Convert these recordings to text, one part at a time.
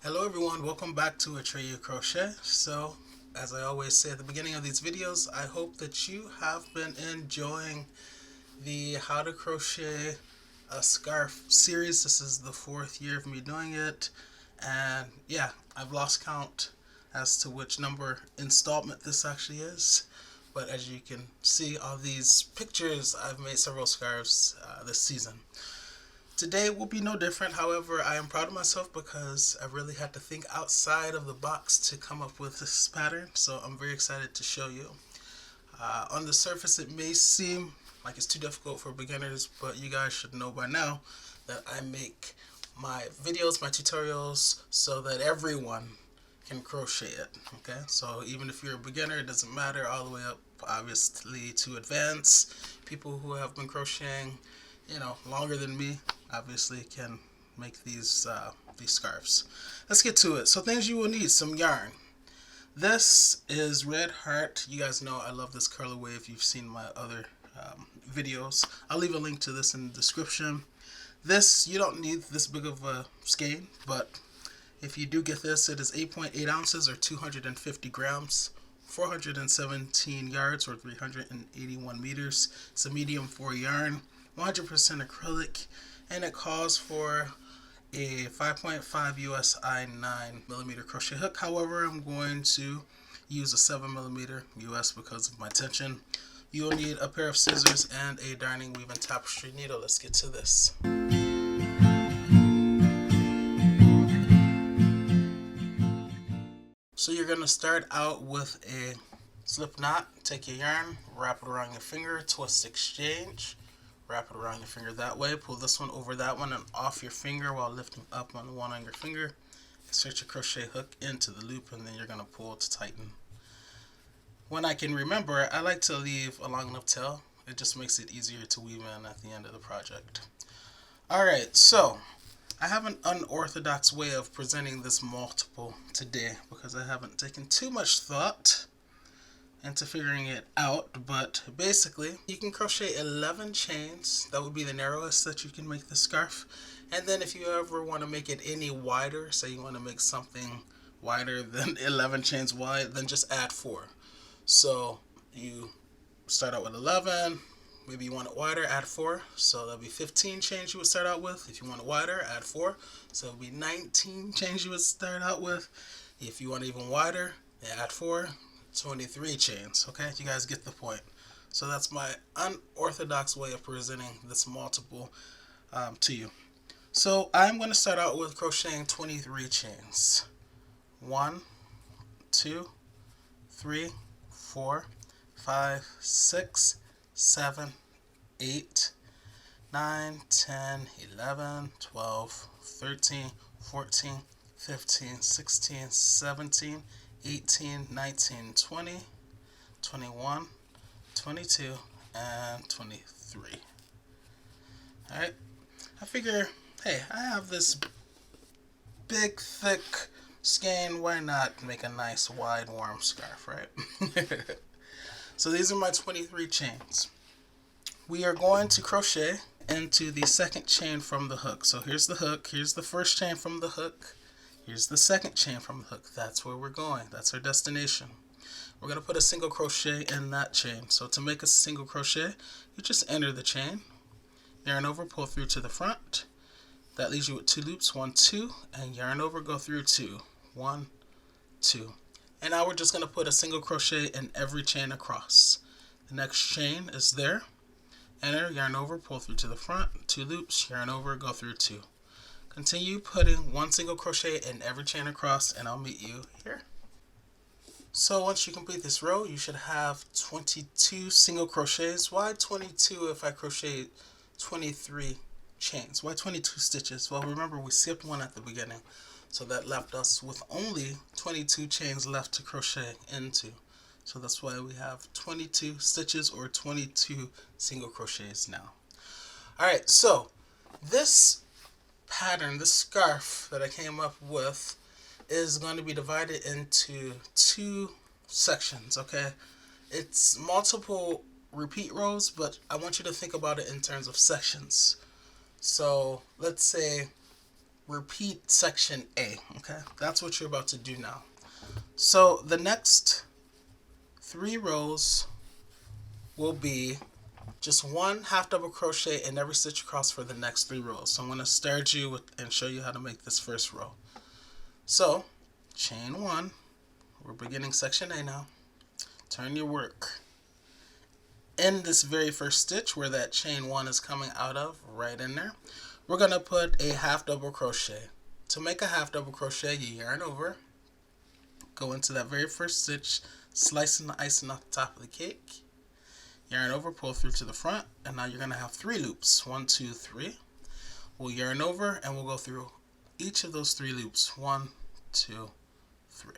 Hello everyone, welcome back to Atreyu Crochet. So, as I always say at the beginning of these videos, I hope that you have been enjoying the How to Crochet a Scarf series. This is the 4th year of me doing it, and yeah, I've lost count as to which number installment this actually is. But as you can see all these pictures, I've made several scarves this season. Today will be no different. However, I am proud of myself because I really had to think outside of the box to come up with this pattern. So I'm very excited to show you. On the surface, it may seem like it's too difficult for beginners, but you guys should know by now that I make my videos, my tutorials, so that everyone can crochet it. Okay, so even if you're a beginner, it doesn't matter, all the way up obviously to advanced people who have been crocheting longer than me obviously can make these scarves. Let's get to it. So things you will need: some yarn. This is Red Heart. You guys know I love this colorway if you've seen my other videos. I'll leave a link to this in the description. This, you don't need this big of a skein, but if you do get this, it is 8.8 ounces or 250 grams, 417 yards or 381 meters. It's a medium 4 yarn, 100% acrylic, and it calls for a 5.5 USI 9mm crochet hook. However, I'm going to use a 7mm US because of my tension. You'll need a pair of scissors and a darning weave and tapestry needle. Let's get to this. So you're going to start out with a slip knot. Take your yarn, wrap it around your finger, twist exchange, wrap it around your finger that way. Pull this one over that one and off your finger while lifting up on the one on your finger. Insert your crochet hook into the loop, and then you're going to pull to tighten. When I can remember, I like to leave a long enough tail. It just makes it easier to weave in at the end of the project. Alright, so I have an unorthodox way of presenting this multiple today because I haven't taken too much thought into figuring it out, but basically you can crochet 11 chains. That would be the narrowest that you can make the scarf. And then if you ever want to make it any wider, say you want to make something wider than 11 chains wide, then just add 4. So you start out with 11, maybe you want it wider, add 4, so that'll be 15 chains you would start out with. If you want it wider, add 4, so it'll be 19 chains you would start out with. If you want it even wider, add 4, 23 chains. Okay, you guys get the point. So that's my unorthodox way of presenting this multiple to you. So I'm going to start out with crocheting 23 chains. 1, 2, 3, 4, 5, 6, 7, 8, 9, 10, 11, 12, 13, 14, 15, 16, 17, 18, 19, 20, 21, 22, and 23. Alright, I figure, hey, I have this big, thick skein, why not make a nice, wide, warm scarf, right? So these are my 23 chains. We are going to crochet into the second chain from the hook. So here's the hook, here's the first chain from the hook, here's the second chain from the hook. That's where we're going, that's our destination. We're going to put a single crochet in that chain. So to make a single crochet, you just enter the chain, yarn over, pull through to the front. That leaves you with 2 loops, 1, 2, and yarn over, go through 2, 1, 2. And now we're just going to put a single crochet in every chain across. The next chain is there. Enter, yarn over, pull through to the front, 2 loops, yarn over, go through 2. Continue putting 1 single crochet in every chain across, and I'll meet you here. So once you complete this row, you should have 22 single crochets. Why 22 if I crochet 23 chains? Why 22 stitches? Well, remember we skipped one at the beginning, so that left us with only 22 chains left to crochet into. So that's why we have 22 stitches or 22 single crochets now. Alright, so this pattern, this scarf that I came up with, is going to be divided into 2 sections, okay? It's multiple repeat rows, but I want you to think about it in terms of sections. So let's say repeat section A. Okay, that's what you're about to do now. So the next 3 rows will be just 1 half double crochet in every stitch across for the next 3 rows. So I'm going to start you with and show you how to make this first row. So chain 1, we're beginning section A now. Turn your work in this very first stitch where that chain 1 is coming out of, right in there. We're going to put a half double crochet. To make a half double crochet, you yarn over, go into that very first stitch, slicing the icing off the top of the cake, yarn over, pull through to the front, and now you're going to have 3 loops. 1, 2, 3. We'll yarn over and we'll go through each of those 3 loops. 1, 2, 3.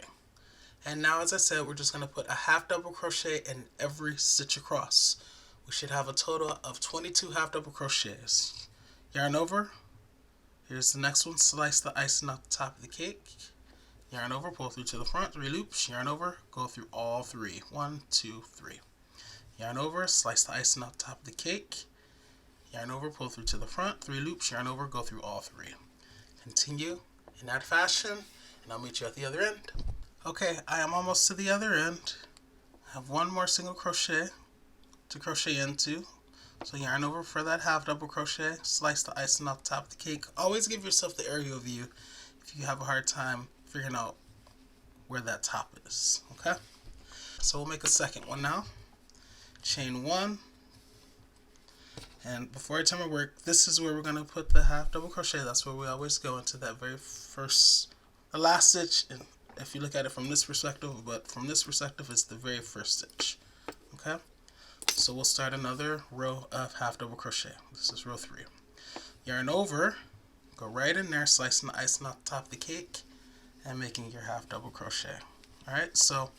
And now, as I said, we're just going to put a half double crochet in every stitch across. We should have a total of 22 half double crochets. Yarn over. Here's the next one. Slice the icing off the top of the cake. Yarn over, pull through to the front, 3 loops. Yarn over, go through all 3. 1, 2, 3. Yarn over, slice the icing off the top of the cake. Yarn over, pull through to the front, 3 loops. Yarn over, go through all 3. Continue in that fashion, and I'll meet you at the other end. Okay, I am almost to the other end. I have 1 more single crochet to crochet into. So yarn over for that half double crochet, slice the icing off the top of the cake. Always give yourself the aerial view if you have a hard time figuring out where that top is. Okay, so we'll make a second one now. Chain 1, and before I turn my work, this is where we're going to put the half double crochet. That's where we always go, into that very first, the last stitch, and if you look at it from this perspective, but from this perspective it's the very first stitch. Okay, so we'll start another row of half double crochet. This is row 3. Yarn over, go right in there, slicing the icing off the top of the cake and making your half double crochet. Alright, so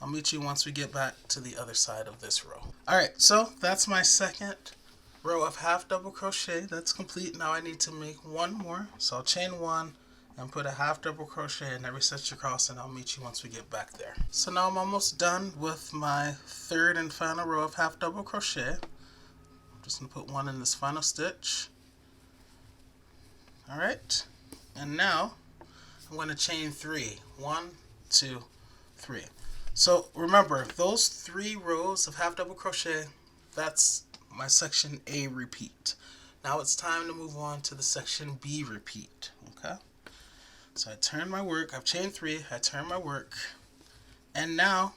I'll meet you once we get back to the other side of this row. Alright, so that's my second row of half double crochet. That's complete. Now I need to make 1 more. So I'll chain 1 and put a half double crochet in every stitch across, and I'll meet you once we get back there. So now I'm almost done with my 3rd and final row of half double crochet. I'm just going to put 1 in this final stitch. Alright, and now I'm going to chain 3. 1, 2, 3. So remember, those 3 rows of half double crochet, that's my section A repeat. Now it's time to move on to the section B repeat. Okay, so I turn my work, I've chained 3, I turn my work, and now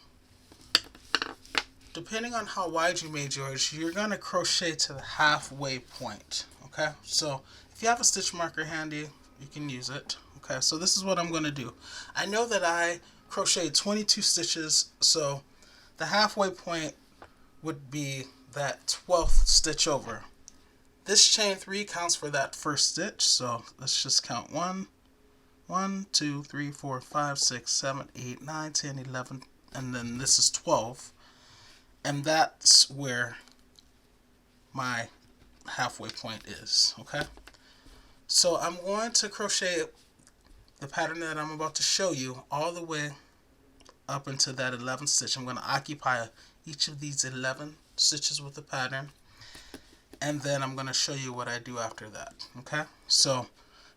depending on how wide you made yours, you're going to crochet to the halfway point. Okay, so if you have a stitch marker handy, you can use it. Okay, so this is what I'm going to do. I know that I crocheted 22 stitches, so the halfway point would be that 12th stitch over. This chain 3 counts for that first stitch, so let's just count 1, 2, 3, 4, 5, 6, 7, 8, 9, 10, 11, and then this is 12, and that's where my halfway point is. Okay, so I'm going to crochet the pattern that I'm about to show you all the way up into that 11th stitch. I'm going to occupy each of these 11 stitches with the pattern, and then I'm going to show you what I do after that. Okay, so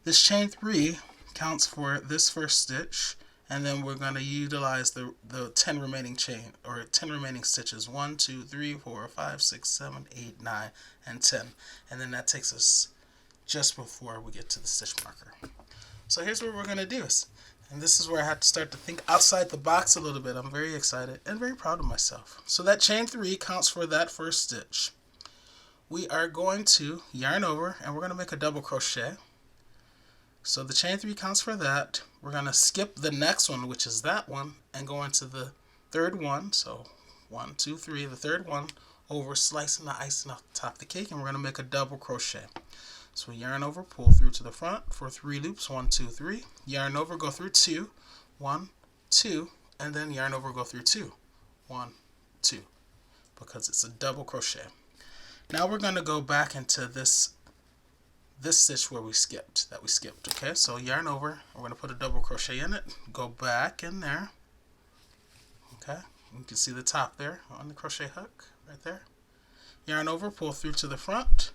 this chain 3 counts for this first stitch, and then we're going to utilize the 10 remaining chain, or 10 remaining stitches. 1, 2, 3, 4, 5, 6, 7, 8, 9, and 10, and then that takes us just before we get to the stitch marker. So here's what we're going to do, and this is where I have to start to think outside the box a little bit. I'm very excited and very proud of myself. So that chain 3 counts for that first stitch. We are going to yarn over and we're going to make a double crochet. So the chain 3 counts for that. We're going to skip the next one, which is that one, and go into the 3rd one. So 1, 2, 3, the 3rd one, over, slicing the icing off the top of the cake, and we're going to make a double crochet. So we yarn over, pull through to the front for 3 loops, 1, 2, 3. Yarn over, go through 2, 1, 2, and then yarn over, go through 2, 1, 2, because it's a double crochet. Now we're going to go back into this stitch where we skipped, okay? So yarn over, we're going to put a double crochet in it, go back in there, okay? You can see the top there on the crochet hook right there. Yarn over, pull through to the front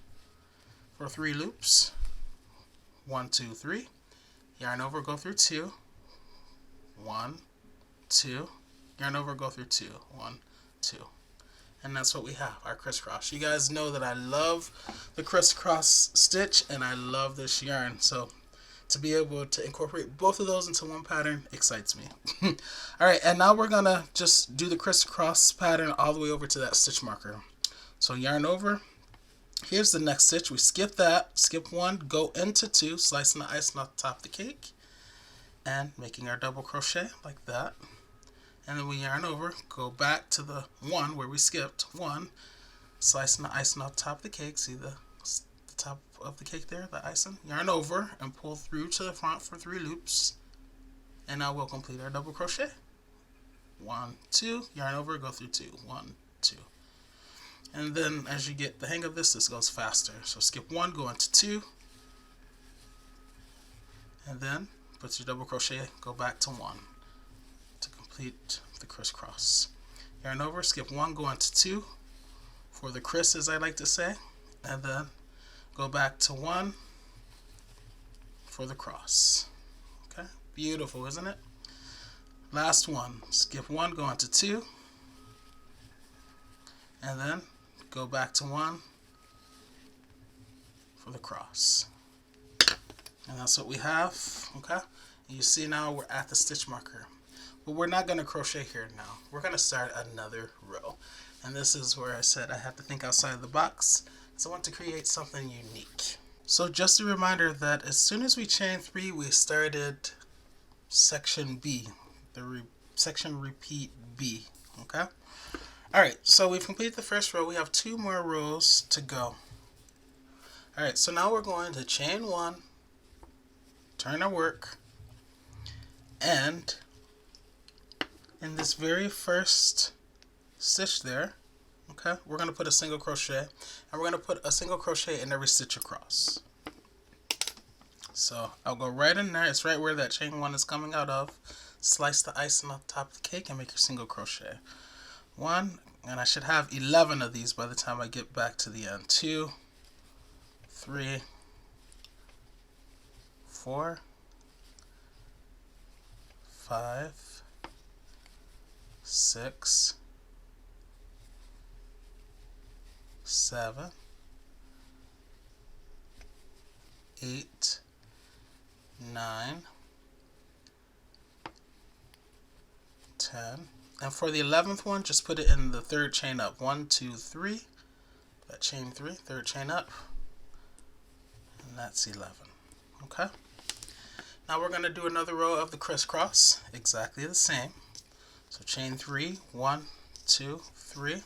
for 3 loops, 1, 2, 3. yarn over, go through 2, 1, 2, yarn over, go through 2, 1, 2. And that's what we have, our crisscross. You guys know that I love the crisscross stitch and I love this yarn. So to be able to incorporate both of those into one pattern excites me. Alright, and now we're going to just do the crisscross pattern all the way over to that stitch marker. So yarn over. Here's the next stitch. We skip that, skip 1, go into 2, slicing the icing off the top of the cake, and making our double crochet like that. And then we yarn over, go back to the 1 where we skipped 1, slicing the icing off the top of the cake. See the top of the cake there, the icing? Yarn over and pull through to the front for 3 loops. And now we'll complete our double crochet. 1, 2, yarn over, go through 2, 1, 2. And then as you get the hang of this, this goes faster. So skip 1, go into 2, and then put your double crochet, go back to 1 to complete the crisscross. Yarn over, skip 1, go into 2 for the criss, as I like to say, and then go back to 1 for the cross. Okay, beautiful, isn't it? Last one, skip 1, go into 2, and then go back to 1 for the cross. And that's what we have. Okay, you see now we're at the stitch marker, but we're not going to crochet here now. We're going to start another row, and this is where I said I have to think outside the box, so I want to create something unique. So just a reminder that as soon as we chain 3, we started section B, the section repeat B. Okay, alright, so we've completed the first row. We have 2 more rows to go. Alright, so now we're going to chain 1, turn our work, and in this very first stitch there, okay, we're going to put a single crochet, and we're going to put a single crochet in every stitch across. So I'll go right in there. It's right where that chain 1 is coming out of. Slice the icing on top of the cake and make your single crochet. 1, and I should have 11 of these by the time I get back to the end. 2, 3, 4, 5, 6, 7, 8, 9, 10, and for the 11th one, just put it in the 3rd chain up. 1, 2, 3, that chain 3, 3rd chain up, and that's 11. Okay, now we're going to do another row of the crisscross, exactly the same. So chain 3, 1, 2, 3,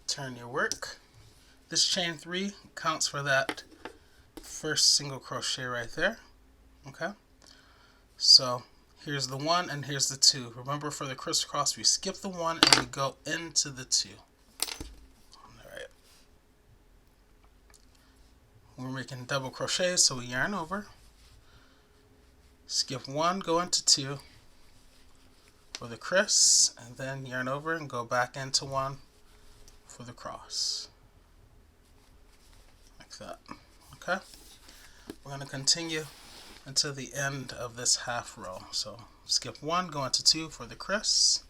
turn your work. This chain 3 counts for that first single crochet right there. Okay, so here's the 1 and here's the 2. Remember, for the crisscross we skip the 1 and we go into the 2. Alright, we're making double crochets, so we yarn over, skip 1, go into 2 for the criss, and then yarn over and go back into 1 for the cross, like that. Okay, we're going to continue until the end of this half row. So skip 1, go into 2 for the criss,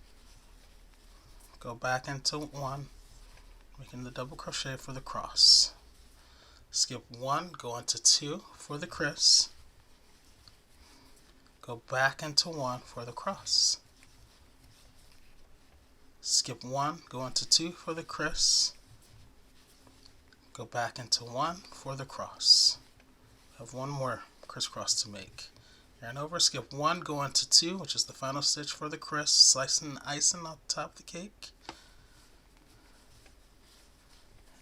go back into 1, making the double crochet for the cross. Skip 1, go into 2 for the criss, go back into 1 for the cross. Skip 1, go into 2 for the criss, go back into 1 for the cross. I have one more crisscross to make. Yarn over, skip 1, go into 2, which is the final stitch for the criss, slicing the icing on top of the cake,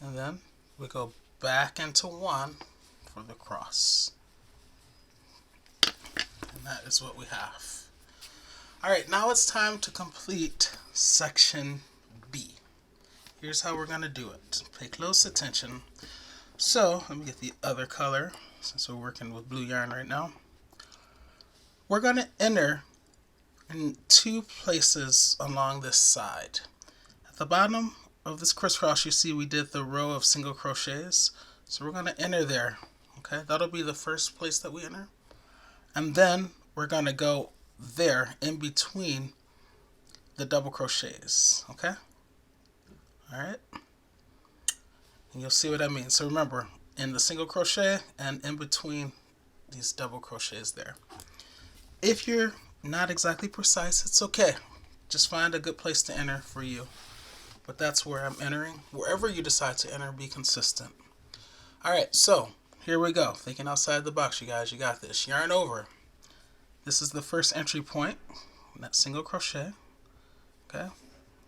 and then we go back into 1 for the cross, and that is what we have. Alright, now it's time to complete section B. Here's how we're going to do it. Pay close attention. So let me get the other color, since we're working with blue yarn right now. We're going to enter in 2 places along this side. At the bottom of this crisscross, you see we did the row of single crochets. So we're going to enter there. Okay, that'll be the first place that we enter. And then we're going to go there in between the double crochets, okay? All right, and you'll see what I mean. So remember, in the single crochet and in between these double crochets there. If you're not exactly precise, it's okay. Just find a good place to enter for you. But that's where I'm entering. Wherever you decide to enter, be consistent. All right, so here we go. Thinking outside the box, you guys. You got this. Yarn over. This is the first entry point, that single crochet. Okay.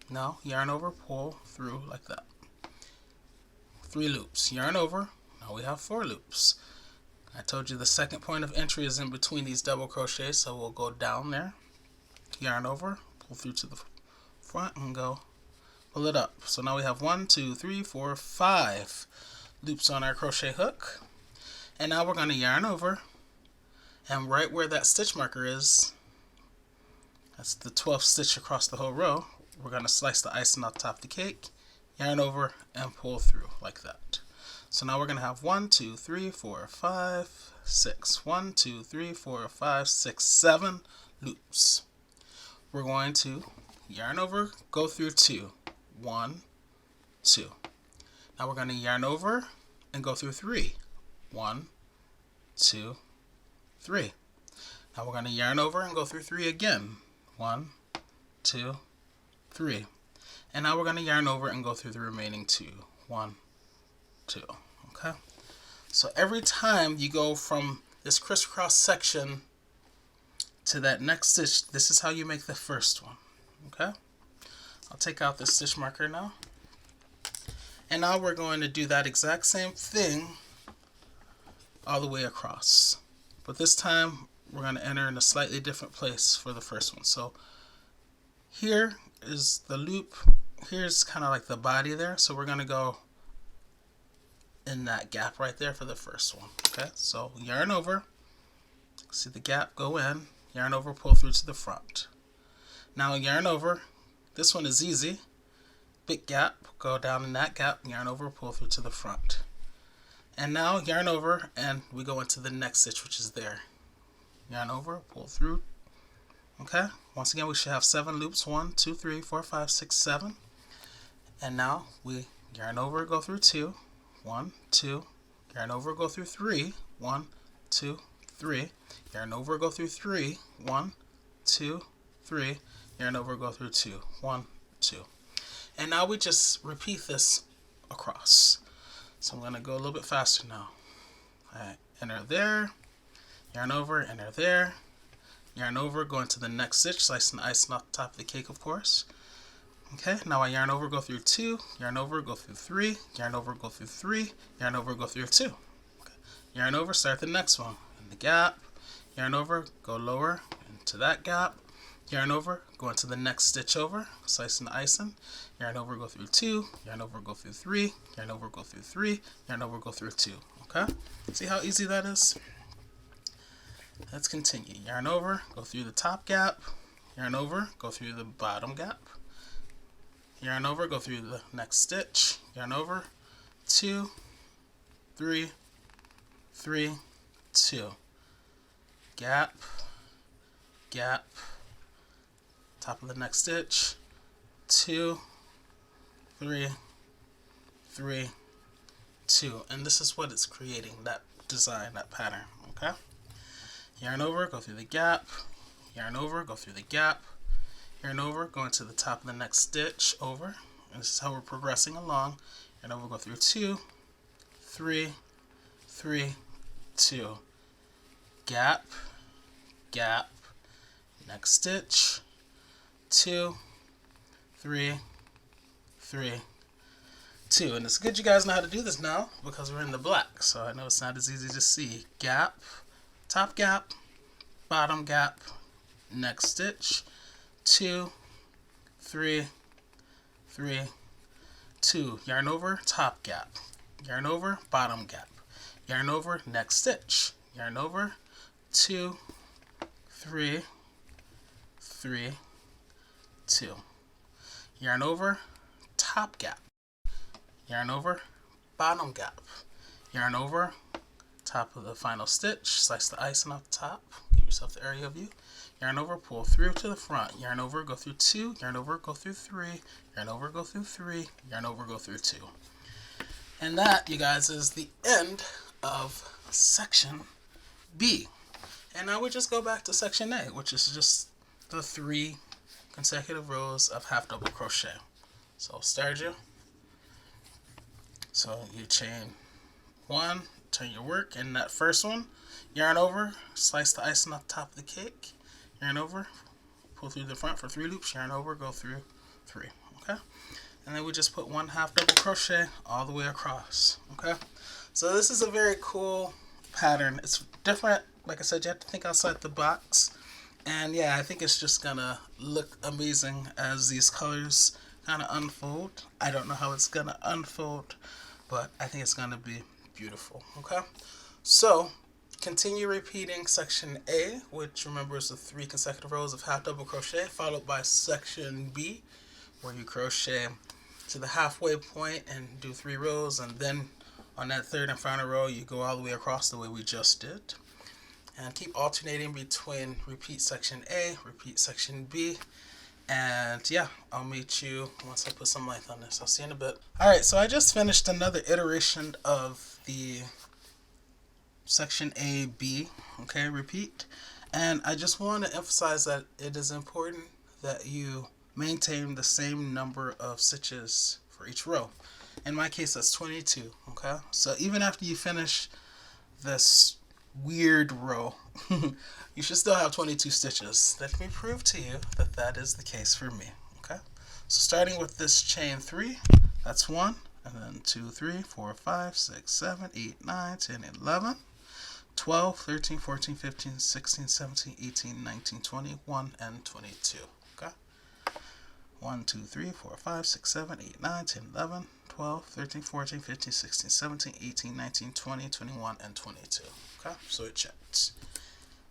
Now yarn over, pull through like that. 3 loops. Yarn over. Now we have 4 loops. I told you the second point of entry is in between these double crochets, so we'll go down there. Yarn over, pull through to the front, and go pull it up. So now we have 1, 2, 3, 4, 5 loops on our crochet hook. And now we're going to yarn over, and right where that stitch marker is, that's the 12th stitch across the whole row, we're going to slice the icing on top of the cake, yarn over, and pull through like that. So now we're going to have 1, 2, 3, 4, 5, 6. 1, 2, 3, 4, 5, 6, 7 loops. We're going to yarn over, go through 2. 1, 2. Now we're going to yarn over and go through 3. 1, 2, 3. Now we're going to yarn over and go through 3 again. 1, 2, 3. And now we're going to yarn over and go through the remaining 2. 1, 2. Okay? So every time you go from this crisscross section to that next stitch, this is how you make the first one. Okay? I'll take out the stitch marker now. And now we're going to do that exact same thing all the way across. But this time we're going to enter in a slightly different place for the first one. So here is the loop. Here's kind of like the body there. So we're going to go in that gap right there for the first one. Okay, so yarn over, see the gap, go in, yarn over, pull through to the front. Now yarn over, this one is easy, big gap, go down in that gap, yarn over, pull through to the front. And now yarn over and we go into the next stitch, which is there. Yarn over, pull through. Okay, once again we should have 7 loops, 1, 2, 3, 4, 5, 6, 7. And now we yarn over, go through 2. 1, 2, yarn over, go through 3, 1, 2, 3, yarn over, go through 3, 1, 2, 3, yarn over, go through 2, 1, 2. And now we just repeat this across. So I'm going to go a little bit faster now. Alright, enter there, yarn over, enter there, yarn over, go into the next stitch, slicing the icing off the top of the cake, of course. Okay, now I yarn over, go through 2, yarn over, go through 3, yarn over, go through 3, yarn over, go through 2. Okay. Yarn over, start the next one. In the gap, yarn over, go lower into that gap, yarn over, go into the next stitch over, slicing the icing, yarn over, go through 2, yarn over, go through 3, yarn over, go through 3, yarn over, go through 2. Okay, see how easy that is? Let's continue. Yarn over, go through the top gap, yarn over, go through the bottom gap, yarn over, go through the next stitch, yarn over, 2, 3, 3, 2, gap, gap, top of the next stitch, 2, 3, 3, 2, and this is what it's creating, that design, that pattern. Okay, yarn over, go through the gap, yarn over, go through the gap, yarn over, go into the top of the next stitch over, and this is how we're progressing along. Yarn over, go through 2, 3, 3, 2, gap, gap, next stitch, 2, 3, 3, 2. And it's good you guys know how to do this now because we're in the black, so I know it's not as easy to see. Gap, top gap, bottom gap, next stitch, 2, 3, 3, 2. Yarn over, top gap, yarn over, bottom gap, yarn over, next stitch, yarn over, 2, 3, 3, 2. Yarn over, top gap, yarn over, bottom gap, yarn over, top of the final stitch, slice the icing off the top, give yourself the area of view. Yarn over, pull through to the front. Yarn over, go through 2. Yarn over, go through 3. Yarn over, go through 3. Yarn over, go through 2. And that, you guys, is the end of section B. And now we just go back to section A, which is just the 3 consecutive rows of half double crochet. So I'll start you. So you chain 1, turn your work, and that first one, yarn over, slice the icing on top of the cake, yarn over, pull through the front for 3 loops, yarn over, go through 3, okay? And then we just put 1 half double crochet all the way across, okay? So this is a very cool pattern. It's different. Like I said, you have to think outside the box. And yeah, I think it's just gonna look amazing as these colors kind of unfold. I don't know how it's gonna unfold, but I think it's gonna be beautiful, okay? So continue repeating section A, which remember is the 3 consecutive rows of half double crochet, followed by section B, where you crochet to the halfway point and do 3 rows, and then on that third and final row you go all the way across the way we just did. And keep alternating between repeat section A, repeat section B, and yeah, I'll meet you once I put some length on this. I'll see you in a bit. Alright, so I just finished another iteration of the section A, B, okay, repeat. And I just want to emphasize that it is important that you maintain the same number of stitches for each row. In my case, that's 22, okay? So even after you finish this weird row, you should still have 22 stitches. Let me prove to you that that is the case for me, okay? So starting with this chain 3, that's 1, and then 2, 3, 4, 5, 6, 7, 8, 9, 10, 11, 12, 13, 14, 15, 16, 17, 18, 19, 20, 1, and 22, okay? 1, 2, 3, 4, 5, 6, 7, 8, 9, 10, 11, 12, 13, 14, 15, 16, 17, 18, 19, 20, 21, and 22. Okay, so it checks.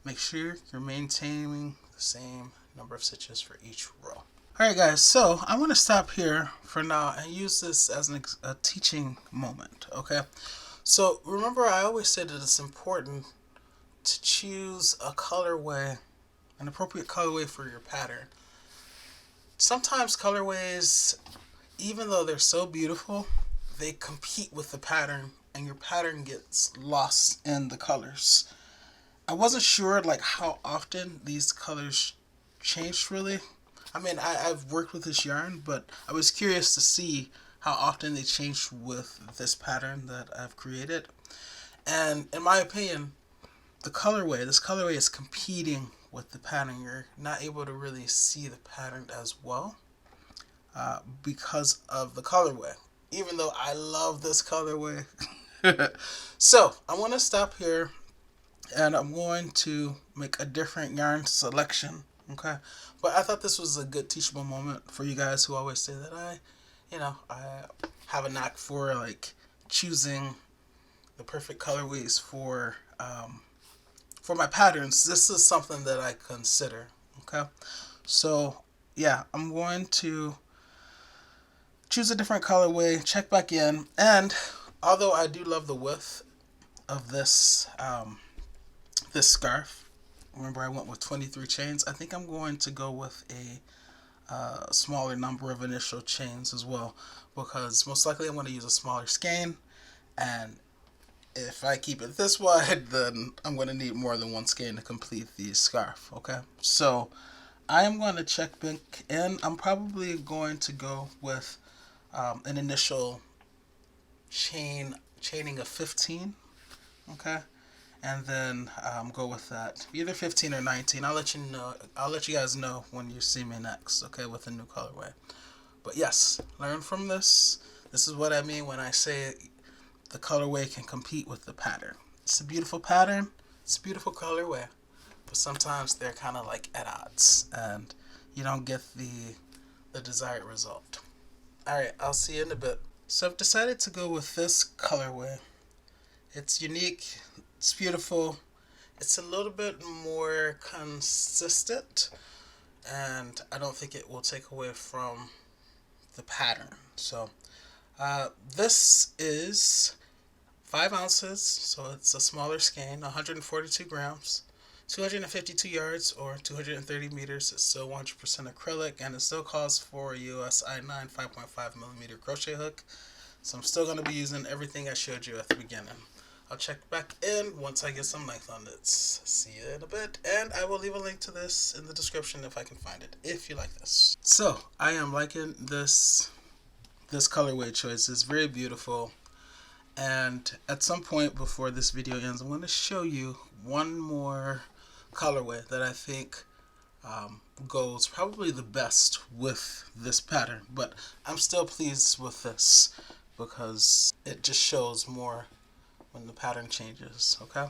Make sure you're maintaining the same number of stitches for each row. Alright guys, so I want to stop here for now and use this as a teaching moment, okay? So remember, I always said that it's important to choose a colorway, an appropriate colorway for your pattern. Sometimes colorways, even though they're so beautiful, they compete with the pattern and your pattern gets lost in the colors. I wasn't sure like how often these colors changed really. I mean, I've worked with this yarn, but I was curious to see how often they changed with this pattern that I've created. And in my opinion, this colorway is competing with the pattern. You're not able to really see the pattern as well because of the colorway, even though I love this colorway. So I want to stop here and I'm going to make a different yarn selection, okay? But I thought this was a good teachable moment for you guys who always say that I have a knack for like choosing the perfect colorways for my patterns. This is something that I consider, okay? So yeah, I'm going to choose a different colorway, check back in, and although I do love the width of this this scarf, remember I went with 23 chains, I think I'm going to go with a smaller number of initial chains as well, because most likely I'm going to use a smaller skein, and if I keep it this wide, then I'm going to need more than one skein to complete the scarf, okay? So I am going to check back in. I'm probably going to go with an initial chaining of 15, okay? And then go with that, either 15 or 19. I'll let you guys know when you see me next, okay, with a new colorway. But yes, learn from this. This is what I mean when I say the colorway can compete with the pattern. It's a beautiful pattern, it's a beautiful colorway, but sometimes they're kind of like at odds and you don't get the desired result. Alright, I'll see you in a bit. So I've decided to go with this colorway. It's unique, it's beautiful, it's a little bit more consistent, and I don't think it will take away from the pattern. So this is 5 ounces, so it's a smaller skein, 142 grams. 252 yards or 230 meters. It's still 100% acrylic, and it still calls for a USI 9 5.5 millimeter crochet hook. So I'm still going to be using everything I showed you at the beginning. I'll check back in once I get some length on it. See you in a bit, and I will leave a link to this in the description if I can find it, if you like this. So I am liking this colorway choice. It's very beautiful. And at some point before this video ends, I'm going to show you one more colorway that I think goes probably the best with this pattern. But I'm still pleased with this because it just shows more when the pattern changes. Okay.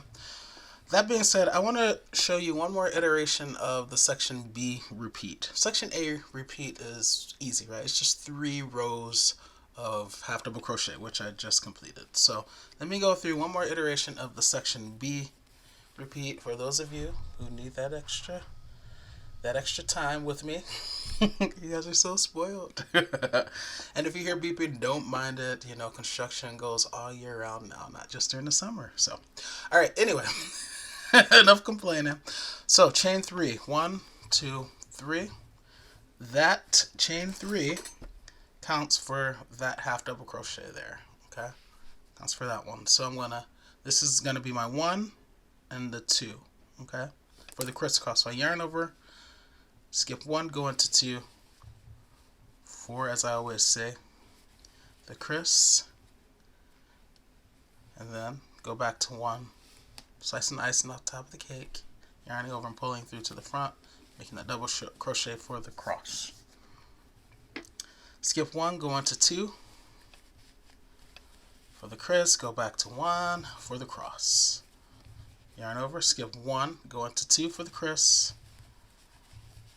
That being said, I want to show you one more iteration of the section B repeat. Section A repeat is easy, right? It's just 3 rows of half double crochet, which I just completed. So let me go through one more iteration of the section B repeat for those of you who need that extra time with me. You guys are so spoiled. And if you hear beeping, don't mind it. You know, construction goes all year round now, not just during the summer. So, all right, anyway, enough complaining. So chain 3, 1, 2, 3. That chain 3 counts for that half double crochet there. Okay, counts for that one. So this is gonna be my 1 and the 2. Okay, for the crisscross. So I yarn over, skip 1, go into 2, 4, as I always say, the criss, and then go back to 1, slicing the icing off top of the cake, yarning over and pulling through to the front, making that double crochet for the cross. Skip 1, go into 2 for the criss, go back to 1 for the cross. Yarn over, skip 1, go into 2 for the criss,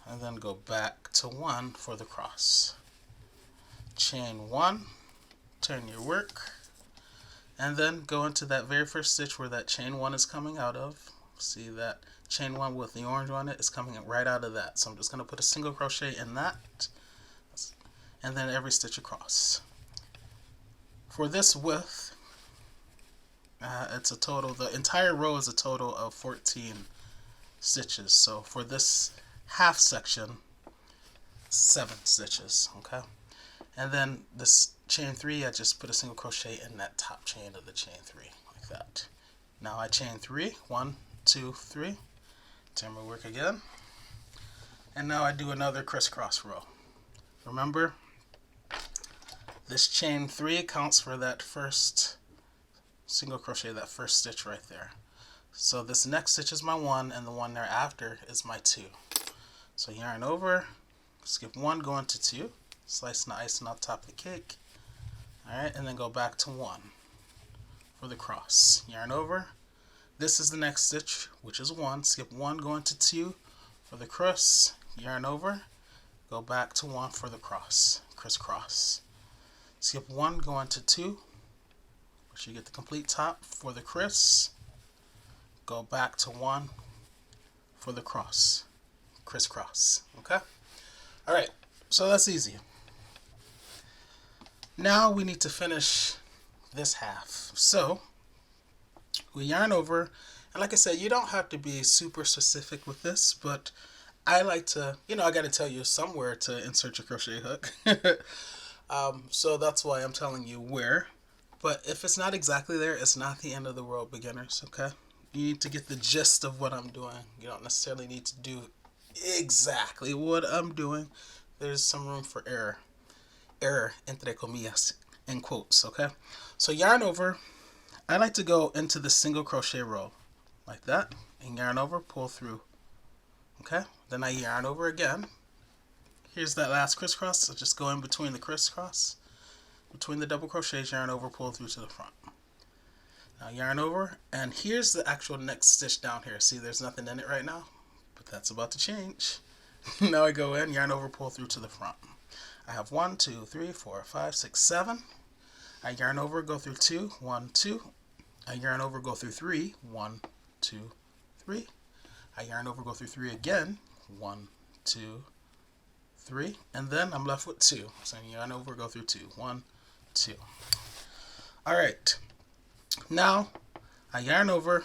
and then go back to 1 for the cross. Chain 1, turn your work, and then go into that very first stitch where that chain 1 is coming out of. See that chain 1 with the orange on it is coming right out of that. So I'm just going to put a single crochet in that, and then every stitch across. For this width, it's a total, the entire row is a total of 14 stitches. So for this half section, 7 stitches. Okay, and then this chain 3, I just put a single crochet in that top chain of the chain 3 like that. Now I chain 3, 1, 2, 3, turn my work again, and now I do another crisscross row. Remember, this chain 3 counts for that first single crochet, that first stitch right there. So this next stitch is my 1, and the one thereafter is my 2. So yarn over, skip 1, go into 2, slicing the icing off top of the cake. Alright, and then go back to 1 for the cross. Yarn over, this is the next stitch, which is 1, skip 1, go into 2 for the cross. Yarn over, go back to 1 for the cross, crisscross. Skip 1, go into 2, which you get the complete top for the criss. Go back to 1 for the cross, crisscross. Okay? Alright, so that's easy. Now we need to finish this half. So we yarn over, and like I said, you don't have to be super specific with this, but I like to, I got to tell you somewhere to insert your crochet hook. So that's why I'm telling you where. But if it's not exactly there, it's not the end of the world, beginners, okay? You need to get the gist of what I'm doing. You don't necessarily need to do exactly what I'm doing. There's some room for error. Error, entre comillas, in quotes, okay? So yarn over. I like to go into the single crochet row, like that, and yarn over, pull through, okay? Then I yarn over again. Here's that last crisscross, so just go in between the crisscross, between the double crochets, yarn over, pull through to the front. Now yarn over, and here's the actual next stitch down here. See, there's nothing in it right now, but that's about to change. Now I go in, yarn over, pull through to the front. I have 1, 2, 3, 4, 5, 6, 7. I yarn over, go through 2, 1, 2. I yarn over, go through 3, 1, 2, 3. I yarn over, go through 3 again, 1, 2, 3, and then I'm left with 2. So I yarn over, go through 2, 1, 2. All right. Now I yarn over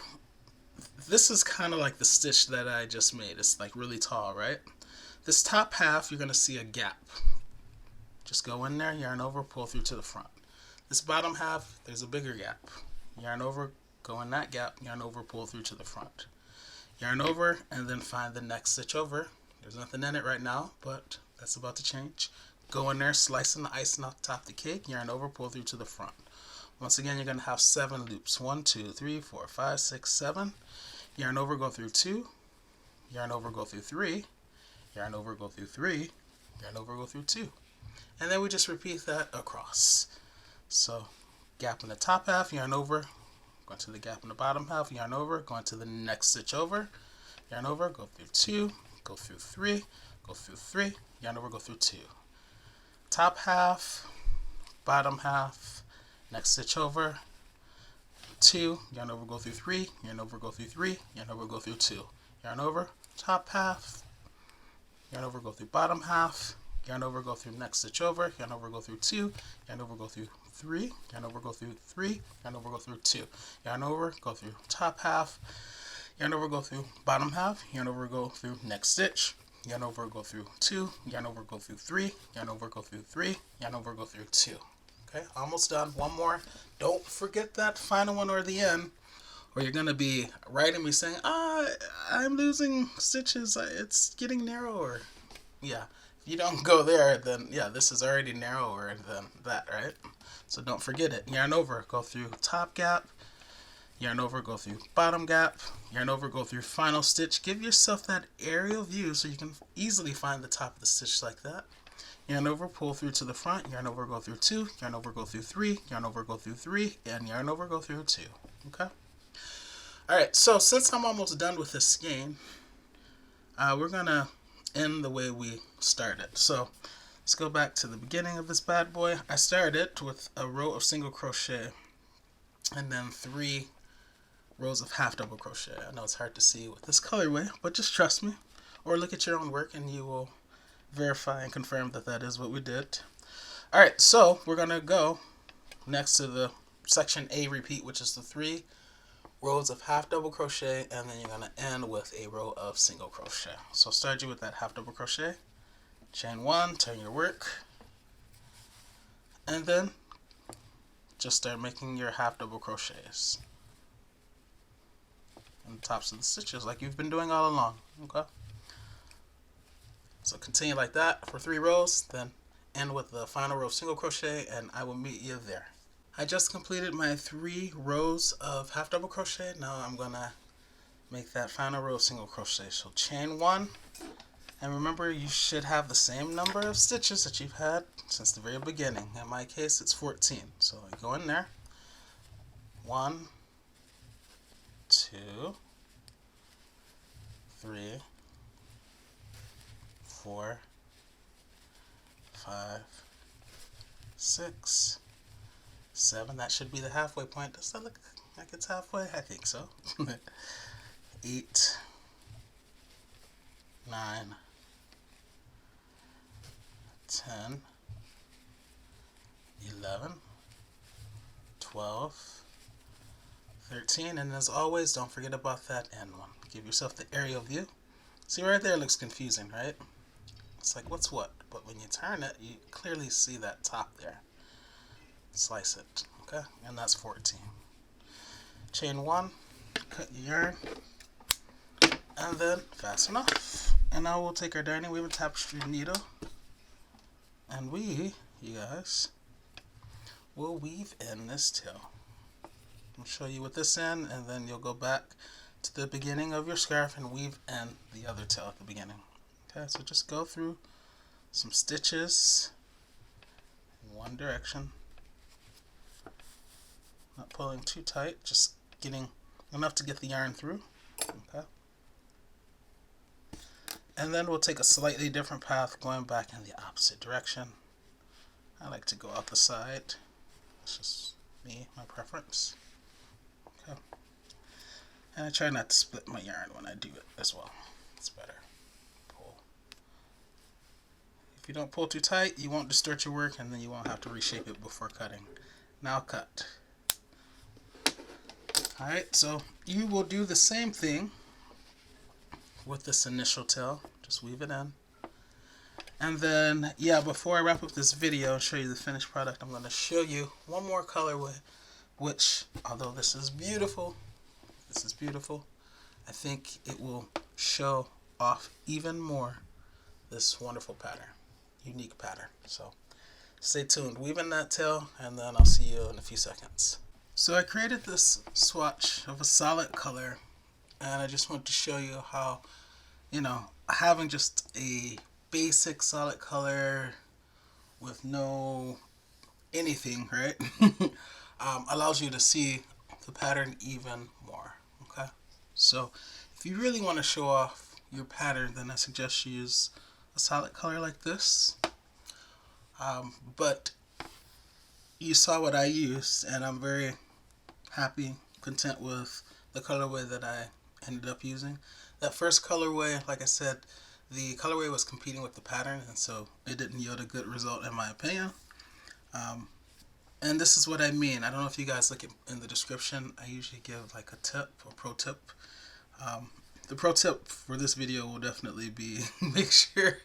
this is kind of like the stitch that I just made. It's like really tall, right? This top half, you're going to see a gap. Just go in there, yarn over, pull through to the front. This bottom half, there's a bigger gap. Yarn over, go in that gap, yarn over, pull through to the front. Yarn over, and then find the next stitch over. There's nothing in it right now, but that's about to change. Go in there, slicing the icing off the top of the cake, yarn over, pull through to the front. Once again, you're going to have 7 loops. 1, 2, 3, 4, 5, 6, 7. Yarn over, go through 2. Yarn over, go through 3. Yarn over, go through 3. Yarn over, go through 2. And then we just repeat that across. So, gap in the top half, yarn over, go into the gap in the bottom half, yarn over, go into the next stitch over, yarn over, go through 2, go through 3, go through 3, yarn over, go through 2. Top half, bottom half, next stitch over, 2, yarn over, go through 3, yarn over, go through 3, yarn over, go through 2. Yarn over, top half, yarn over, go through bottom half, yarn over, go through next stitch over, yarn over, go through 2, yarn over, go through 3, yarn over, go through 3, yarn over, go through 2. Yarn over, go through top half, yarn over, go through bottom half, yarn over, go through next stitch, yarn over, go through 2, yarn over, go through 3, yarn over, go through 3, yarn over, go through 2. Okay, almost done. One more. Don't forget that final one or the end, or you're going to be writing me saying, I'm losing stitches, it's getting narrower. Yeah, if you don't go there, then yeah, this is already narrower than that, right? So don't forget it. Yarn over, go through top gap, yarn over, go through bottom gap, yarn over, go through final stitch. Give yourself that aerial view so you can easily find the top of the stitch like that. Yarn over, pull through to the front, yarn over, go through 2, yarn over, go through 3, yarn over, go through 3, and yarn over, go through 2. Okay? Alright, so since I'm almost done with this skein, we're going to end the way we started. So let's go back to the beginning of this bad boy. I started with a row of single crochet and then 3 rows of half double crochet. I know it's hard to see with this colorway, but just trust me, or look at your own work and you will verify and confirm that that is what we did. Alright, so we're going to go next to the section A repeat, which is the 3 rows of half double crochet, and then you're going to end with a row of single crochet. So start you with that half double crochet, chain 1, turn your work, and then just start making your half double crochets on the tops of the stitches like you've been doing all along. Okay, so continue like that for 3 rows, then end with the final row of single crochet, and I will meet you there. I just completed my 3 rows of half double crochet. Now I'm gonna make that final row of single crochet. So chain 1, and remember you should have the same number of stitches that you've had since the very beginning. In my case it's 14. So I go in there, 1, 2, 3, 4, 5, 6, 7. That should be the halfway point. Does that look like it's halfway? I think so. 8, 9, 10, 11, 12, 13, and as always, don't forget about that end one. Give yourself the aerial view. See, right there looks confusing, right? It's like, what's what? But when you turn it, you clearly see that top there. Slice it, okay? And that's 14. Chain 1, cut your yarn, and then fasten off. And now we'll take our darning weave and tapestry needle, and you guys, will weave in this tail. I'll show you with this end, and then you'll go back to the beginning of your scarf and weave in the other tail at the beginning. Okay, so just go through some stitches in one direction. Not pulling too tight, just getting enough to get the yarn through. Okay. And then we'll take a slightly different path going back in the opposite direction. I like to go out the side. That's just me, my preference. Okay. And I try not to split my yarn when I do it as well. It's better. Pull. If you don't pull too tight, you won't distort your work, and then you won't have to reshape it before cutting. Now cut. Alright, so you will do the same thing with this initial tail. Just weave it in. And then, yeah, before I wrap up this video and show you the finished product, I'm going to show you one more colorway, which, although this is beautiful, I think it will show off even more this wonderful pattern, unique pattern. So stay tuned, weave in that tail, and then I'll see you in a few seconds. So I created this swatch of a solid color, and I just want to show you how, you know, having just a basic solid color with no anything, right, allows you to see the pattern even more. Okay, so if you really want to show off your pattern, then I suggest you use a solid color like this. But you saw what I used, and I'm very happy, content with the colorway that I ended up using. That first colorway, like I said, the colorway was competing with the pattern, and so it didn't yield a good result in my opinion. And this is what I mean. I don't know if you guys look in the description. I usually give like a tip or pro tip. The pro tip for this video will definitely be make sure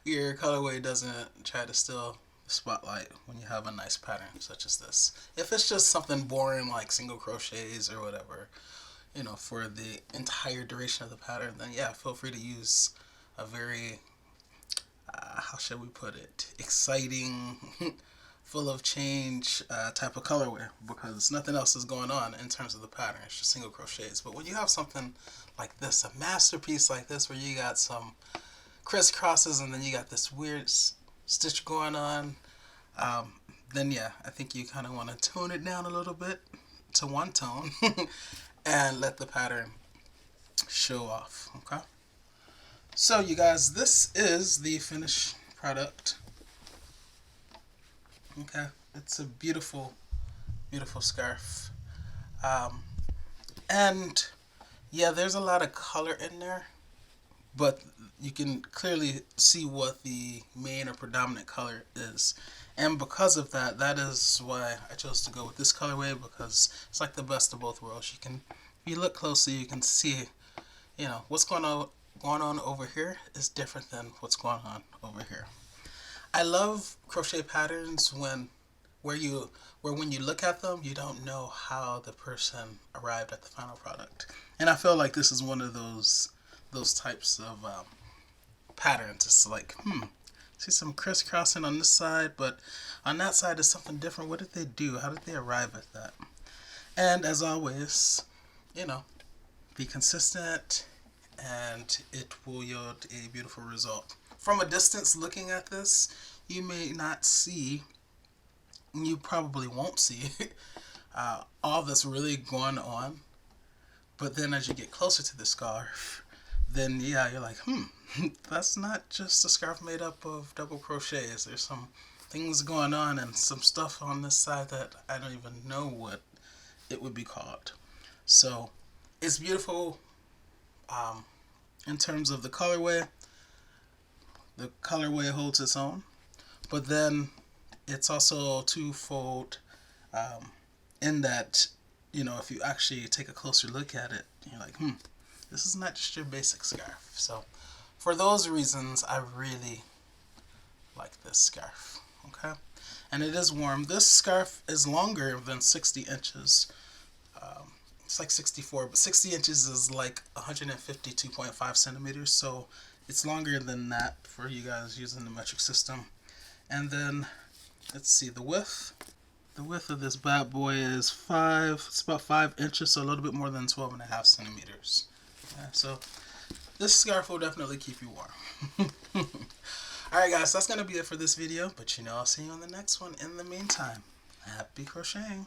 your colorway doesn't try to steal the spotlight when you have a nice pattern such as this. If it's just something boring like single crochets or whatever, you know, for the entire duration of the pattern, then yeah, feel free to use a very, how should we put it, exciting, full of change type of colorway, because nothing else is going on in terms of the pattern. It's just single crochets. But when you have something like this, a masterpiece like this, where you got some crisscrosses and then you got this weird stitch going on, then yeah, I think you kind of want to tone it down a little bit to one tone and let the pattern show off. Okay, so you guys, this is the finished product. Okay, it's a beautiful, beautiful scarf. And yeah, there's a lot of color in there, but you can clearly see what the main or predominant color is. And because of that, that is why I chose to go with this colorway, because it's like the best of both worlds. You can, if you look closely, you can see, you know, what's going on over here is different than what's going on over here. I love crochet patterns when when you look at them, you don't know how the person arrived at the final product. And I feel like this is one of those types of patterns. It's like, see some crisscrossing on this side, but on that side is something different. What did they do? How did they arrive at that? And as always, you know, be consistent and it will yield a beautiful result. From a distance looking at this, you may not see, you probably won't see all that's really going on. But then as you get closer to the scarf, then yeah, you're like, that's not just a scarf made up of double crochets. There's some things going on and some stuff on this side that I don't even know what it would be called. So it's beautiful in terms of the colorway. The colorway holds its own, but then it's also twofold in that, you know, if you actually take a closer look at it, you're like, this is not just your basic scarf. So for those reasons, I really like this scarf. Okay, and it is warm. This scarf is longer than 60 inches. It's like 64, but 60 inches is like 152.5 centimeters. So it's longer than that for you guys using the metric system. And then let's see, the width of this bad boy is it's about 5 inches, so a little bit more than 12.5 centimeters. Yeah, so this scarf will definitely keep you warm. Alright guys, that's going to be it for this video, but you know, I'll see you on the next one. In the meantime, happy crocheting.